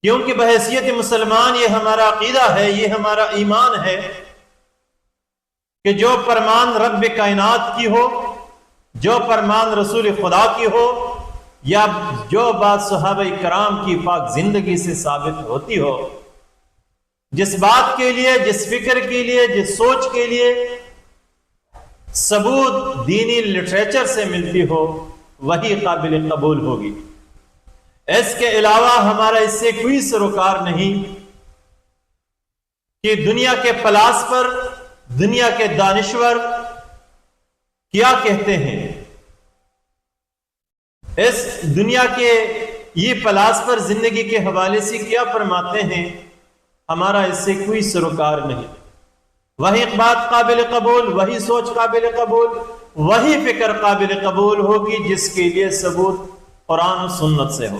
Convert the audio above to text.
کیونکہ بحیثیت مسلمان یہ ہمارا عقیدہ ہے، یہ ہمارا ایمان ہے کہ جو فرمان رب کائنات کی ہو، جو فرمان رسول خدا کی ہو، یا جو بات صحابہ کرام کی پاک زندگی سے ثابت ہوتی ہو، جس بات کے لیے، جس فکر کے لیے، جس سوچ کے لیے ثبوت دینی لٹریچر سے ملتی ہو، وہی قابل قبول ہوگی۔ اس کے علاوہ ہمارا اس سے کوئی سروکار نہیں کہ دنیا کے پلاس پر دنیا کے دانشور کیا کہتے ہیں، اس دنیا کے یہ پلاس پر زندگی کے حوالے سے کیا فرماتے ہیں، ہمارا اس سے کوئی سروکار نہیں۔ وہی بات قابل قبول، وہی سوچ قابل قبول، وہی فکر قابل قبول ہوگی جس کے لیے ثبوت قرآن و سنت سے ہو۔